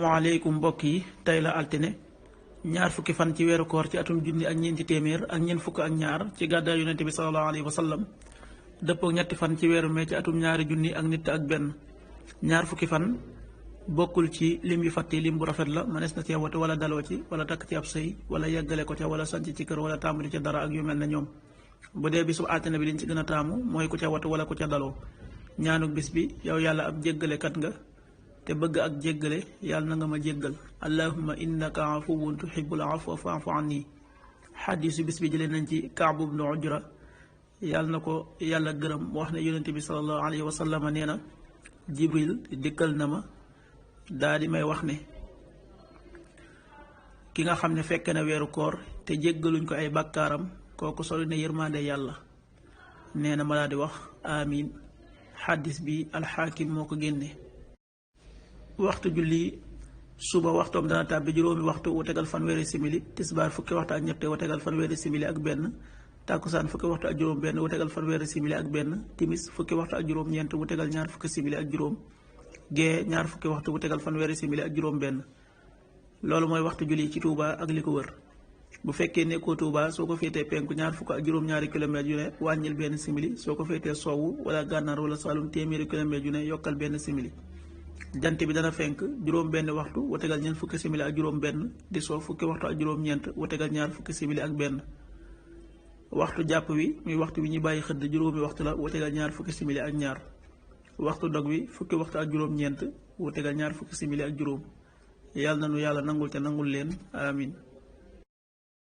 waaleykum mbokk yi tey la altine ñaar fukki fan ci weeru koor ci atum junni ak ñeenti téeméer ak ñeent fukk ak ñaar ci gàddaay yonente bi sallallahu alayhi wa sallam dëppook ñetti fan ci weeru mee ci atum ñaari junni ak nit ak benn. ñaar fukki fan bokkul ci lim yu fàtti lim bu rafet la mënees na cee wate wala daloo ci wala takk ci ab sëy wala yeggale ko ca wala sanc ci kër wala tàmbali ca dara ak yu mel ne ñoom. bu dee bisu altine bi liñ ci gën a taamu mooy ku ca watu wala ku ca daloo. ñaanuk bis bi yow yàlla ab jéggalekat nga te bëgg ak jéggale yàlla na nga ma jéggal allahumma innaka afuwun tuhibbul afwa fa'fu anni. xadiisu bis bi jëlee nañ ci Kaab ibnu Ujra yàlla na ko yàlla gërëm wax ne yonente bi sallallahu alayhi wa sallam nee na jibril dikkal na ma daa di may wax ne ki nga xam ne fekk na weeru koor te jéggaluñ ko ay bàkkaaram kooku sori na yërmande yàlla. nee na ma daa di wax amin. xaddis bi alxaakim moo ko génne. waxtu julli suba waxtoom dana tàbbi juróomi waxtu wu tegal fanweeri simili, tisbaar fukki waxtu ak ñett wu tegal fanweeri simili ak benn, tàkkusaan fukki waxtu ak juróom benn wu tegal fanweeri simili ak benn, timis fukki waxtu ak juróom ñeent wu tegal ñaar fukki simili ak juróom, gee ñaar fukki waxtu wu tegal fanweeri simili ak juróom benn. loolu mooy waxtu julli ci Touba ak li ko wër. bu fekkee nekkoo Touba soo ko féetee penku ñaar fukk ak juróom-ñaari kilomètres yu ne wàññil benn simili, soo ko féetee sowwu wala gànnaar wala Saalum téeméeri kilomètres yu ne yokkal benn simili. jant bi dana fenk juróom benn waxtu wu tegal ñeent fukki simili ak juróom benn, di soo fukki waxtu ak juróom ñeent wu tegal ñaar fukki simili ak benn. waxtu jàpp wi muy waxtu wi ñu bàyyi xëdd juróomi waxtu la wu tegal ñaar fukki simili ak ñaar. waxtu dog wi fukki waxtu ak juróom ñeent wu tegal ñaar fukki simili ak juróom. yàlla na nu yàlla nangul te nangul leen amin.